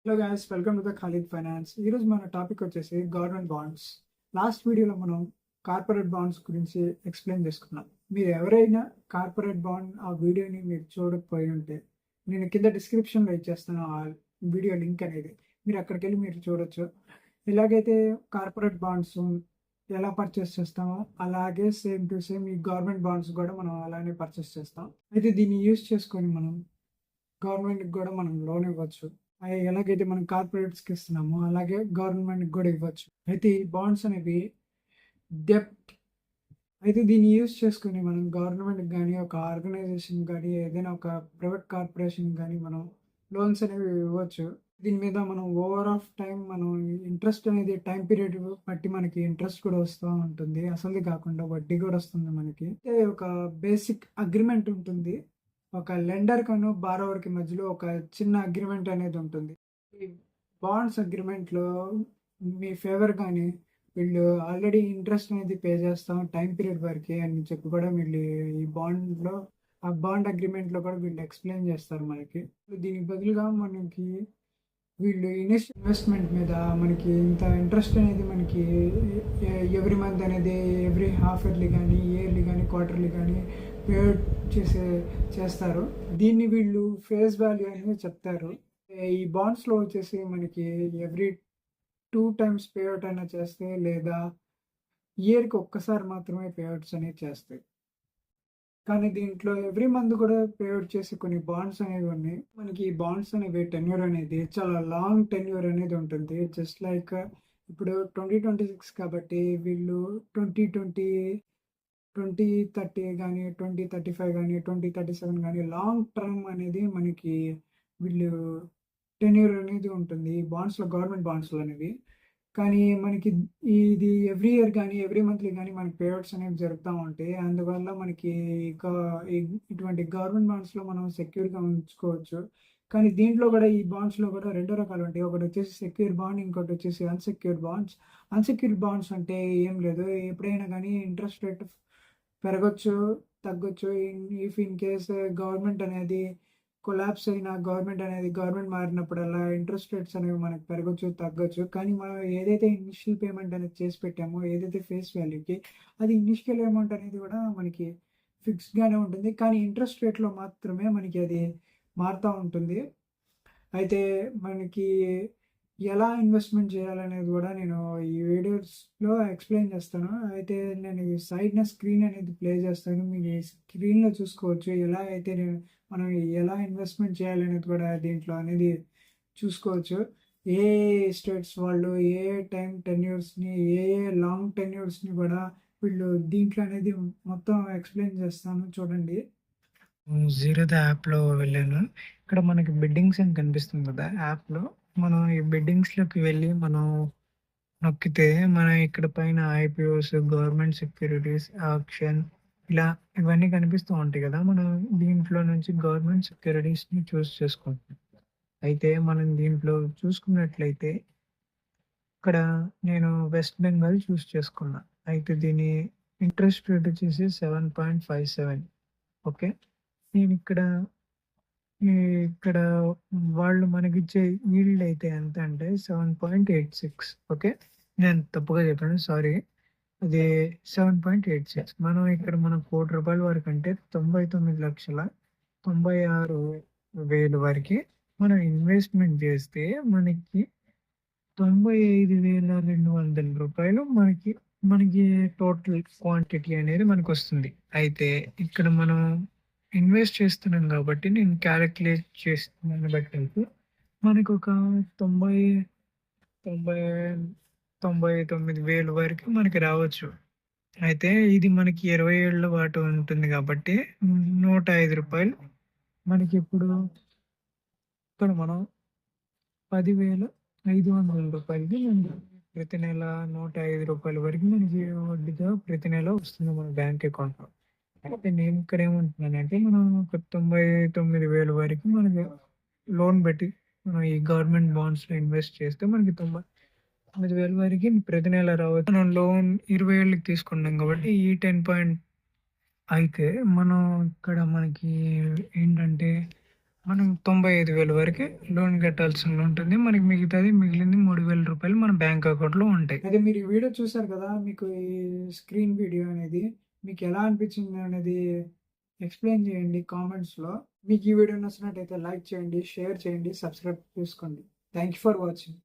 Hello guys, welcome to the Khalid finance. ఈరోజు మన topic వచ్చేసి గవర్నమెంట్ బాండ్స్. లాస్ట్ వీడియోలో మనం కార్పొరేట్ బాండ్స్ గురించి ఎక్స్ప్లెయిన్ చేసుకున్నాం. మీరు ఎవరైనా కార్పొరేట్ బాండ్ ఆ వీడియోని మీరు చూడకపోయి ఉంటే నేను కింద డిస్క్రిప్షన్లో ఇచ్చేస్తాను ఆ వీడియో లింక్ అనేది. మీరు అక్కడికి వెళ్ళి మీరు చూడొచ్చు. ఎలాగైతే కార్పొరేట్ బాండ్స్ ఎలా పర్చేస్ చేస్తామో అలాగే సేమ్ టు సేమ్ ఈ గవర్నమెంట్ బాండ్స్ కూడా మనం అలానే పర్చేస్ చేస్తాం. అయితే దీన్ని యూజ్ చేసుకొని మనం గవర్నమెంట్కి కూడా మనం లోన్ ఇవ్వచ్చు. ఎలాగైతే మనం కార్పొరేట్స్కి ఇస్తున్నామో అలాగే గవర్నమెంట్కి కూడా ఇవ్వచ్చు. అయితే ఈ బాండ్స్ అనేవి డెప్ట్. అయితే దీన్ని యూజ్ చేసుకుని మనం గవర్నమెంట్కి కానీ ఒక ఆర్గనైజేషన్ కానీ ఏదైనా ఒక ప్రైవేట్ కార్పొరేషన్ కానీ మనం లోన్స్ అనేవి ఇవ్వచ్చు. దీని మీద మనం ఓవర్ ఆఫ్ టైం మనం ఇంట్రెస్ట్ అనేది టైం పీరియడ్ బట్టి మనకి ఇంట్రెస్ట్ కూడా వస్తూ ఉంటుంది. అసలు కాకుండా వడ్డీ కూడా వస్తుంది మనకి. ఒక బేసిక్ అగ్రిమెంట్ ఉంటుంది. ఒక లెండర్ కను బారోవర్కి మధ్యలో ఒక చిన్న అగ్రిమెంట్ అనేది ఉంటుంది. ఈ బాండ్స్ అగ్రిమెంట్లో మీ ఫేవర్ కానీ వీళ్ళు ఆల్రెడీ ఇంట్రెస్ట్ అనేది పే చేస్తాం టైం పీరియడ్ వరకు అని చెప్పి కూడా వీళ్ళు ఈ బాండ్లో ఆ బాండ్ అగ్రిమెంట్లో కూడా వీళ్ళు ఎక్స్ప్లెయిన్ చేస్తారు మనకి. దీనికి బదులుగా మనకి వీళ్ళు ఇన్వెస్ట్మెంట్ మీద మనకి ఇంత ఇంట్రెస్ట్ అనేది మనకి ఎవ్రీ మంత్ అనేది ఎవ్రీ హాఫ్ ఇయర్లీ కానీ ఇయర్లీ కానీ క్వార్టర్లీ కానీ పే చేస్తారు. దీన్ని వీళ్ళు ఫేస్ వాల్యూ అనేది చెప్తారు. ఈ బాండ్స్లో వచ్చేసి మనకి ఎవ్రీ 2 టైమ్స్ పేఅవుట్ అయినా చేస్తే లేదా ఇయర్కి ఒక్కసారి మాత్రమే పేఅవుట్స్ అనేవి చేస్తాయి. కానీ దీంట్లో ఎవ్రీ మంత్ కూడా పేఅవుట్ చేసే కొన్ని బాండ్స్ అనేవి ఉన్నాయి. మనకి ఈ బాండ్స్ అనేవి టెన్యూర్ అనేది చాలా లాంగ్ టెన్యూర్ అనేది ఉంటుంది. జస్ట్ లైక్ ఇప్పుడు 2026 కాబట్టి వీళ్ళు 2030 కానీ 2035 కానీ 2037 కానీ లాంగ్ టర్మ్ అనేది మనకి వీళ్ళు టెన్యూర్ అనేది ఉంటుంది బాండ్స్లో, గవర్నమెంట్ బాండ్స్లో అనేవి. కానీ మనకి ఇది ఎవ్రీ ఇయర్ కానీ ఎవ్రీ మంత్లీ కానీ మనకి పేఅవుట్స్ అనేవి జరుగుతూ ఉంటాయి. అందువల్ల మనకి ఇటువంటి గవర్నమెంట్ బాండ్స్లో మనం సెక్యూర్గా ఉంచుకోవచ్చు. కానీ దీంట్లో కూడా ఈ బాండ్స్లో కూడా రెండు రకాలు ఉంటాయి. ఒకటి వచ్చేసి సెక్యూర్ బాండ్, ఇంకోటి వచ్చేసి అన్సెక్యూర్డ్ బాండ్స్. అన్సెక్యూర్డ్ బాండ్స్ అంటే ఏం లేదు, ఎప్పుడైనా కానీ ఇంట్రెస్ట్ రేట్ పెరగచ్చు, తగ్గొచ్చు. ఇన్ కేస్ గవర్నమెంట్ అనేది కొలాప్స్ అయిన గవర్నమెంట్ మారినప్పుడల్లా ఇంట్రెస్ట్ రేట్స్ అనేవి మనకు పెరగచ్చు, తగ్గొచ్చు. కానీ మనం ఏదైతే ఇనిషియల్ పేమెంట్ అనేది చేసి పెట్టామో ఏదైతే ఫేస్ వాల్యూకి, అది ఇనిషియల్ అమౌంట్ అనేది కూడా మనకి ఫిక్స్డ్గానే ఉంటుంది. కానీ ఇంట్రెస్ట్ రేట్లో మాత్రమే మనకి అది మారుతూ ఉంటుంది. అయితే మనకి ఎలా ఇన్వెస్ట్మెంట్ చేయాలనేది కూడా నేను ఈ వీడియోస్లో ఎక్స్ప్లెయిన్ చేస్తాను. అయితే నేను ఈ సైడ్న స్క్రీన్ అనేది ప్లే చేస్తాను. మీరు ఈ స్క్రీన్లో చూసుకోవచ్చు ఎలా అయితే మనం ఎలా ఇన్వెస్ట్మెంట్ చేయాలనేది కూడా దీంట్లో అనేది చూసుకోవచ్చు. ఏ స్టేట్స్ వాళ్ళు ఏ టైం టెన్యూర్స్ని ఏ లాంగ్ టెన్యూర్స్ని కూడా వీళ్ళు దీంట్లో అనేది మొత్తం ఎక్స్ప్లెయిన్ చేస్తాను, చూడండి. జీరోద యాప్లో వెళ్ళాను. ఇక్కడ మనకి బిడ్డింగ్స్ అని కనిపిస్తుంది కదా యాప్లో. మనం ఈ బిడ్డింగ్స్లోకి వెళ్ళి మనం నొక్కితే మన ఇక్కడ పైన ఐపీఓస్, గవర్నమెంట్ సెక్యూరిటీస్, ఆక్షన్ ఇలా ఇవన్నీ కనిపిస్తూ ఉంటాయి కదా. మనం దీంట్లో నుంచి గవర్నమెంట్ సెక్యూరిటీస్ని చూస్ చేసుకుంటాం. అయితే మనం దీంట్లో చూసుకున్నట్లయితే ఇక్కడ నేను వెస్ట్ బెంగాల్ చూస్ చేసుకున్నా. అయితే దీని ఇంట్రెస్ట్ రేట్ వచ్చేసి 7.57. ఓకే, నేను ఇక్కడ ఇక్కడ వాళ్ళు మనకిచ్చే ఈల్డ్ అయితే ఎంత అంటే 7.86. ఓకే, నేను తప్పుగా చెప్పాను, సారీ. అది 7.86. మనం ఇక్కడ మనం ₹1,00,00,000 వరకు అంటే 99,96,000 వరకు మనం ఇన్వెస్ట్మెంట్ చేస్తే మనకి ₹95,200 మనకి మనకి టోటల్ క్వాంటిటీ అనేది మనకు వస్తుంది. అయితే ఇక్కడ మనం ఇన్వెస్ట్ చేస్తున్నాం కాబట్టి నేను క్యాలిక్యులేట్ చేస్తున్నాను బట్టి మనకు ఒక 99,000 వరకు మనకి రావచ్చు. అయితే ఇది మనకి 20 ఏళ్ళ పాటు ఉంటుంది కాబట్టి ₹105 మనకి ఇప్పుడు ఇక్కడ మనం ₹10,500కి ప్రతి నెల ₹105 వరకు మనకి వడ్డీగా ప్రతి నెల వస్తుంది మన బ్యాంక్ అకౌంట్లో. అయితే నేను ఇక్కడ ఏమంటున్నానంటే మనం ఒక 99,000 వరకు మనకి లోన్ పెట్టి మనం ఈ గవర్నమెంట్ బాండ్స్లో ఇన్వెస్ట్ చేస్తే మనకి 99,000 వరకు ప్రతి నెల రావచ్చు. మనం లోన్ 20 ఏళ్ళకి తీసుకున్నాం కాబట్టి ఈ 10 పాయింట్ అయితే మనం ఇక్కడ మనకి ఏంటంటే మనం 95,000 వరకే లోన్ కట్టాల్సి ఉంటుంది. మనకి మిగతాది మిగిలింది రూ. 3,000 మన బ్యాంక్ అకౌంట్‌లో ఉంటాయి. అయితే మీరు ఈ వీడియో చూసారు కదా! మీకు ఈ స్క్రీన్ వీడియో అనేది మీకెలా అనిపించింది అనేది ఎక్స్‌ప్లెయిన్ చేయండి కామెంట్స్‌లో. మీకు ఈ వీడియో నచ్చినట్టయితే లైక్ చేయండి, షేర్ చేయండి, సబ్స్క్రైబ్ చేసుకోండి. Thank you for watching.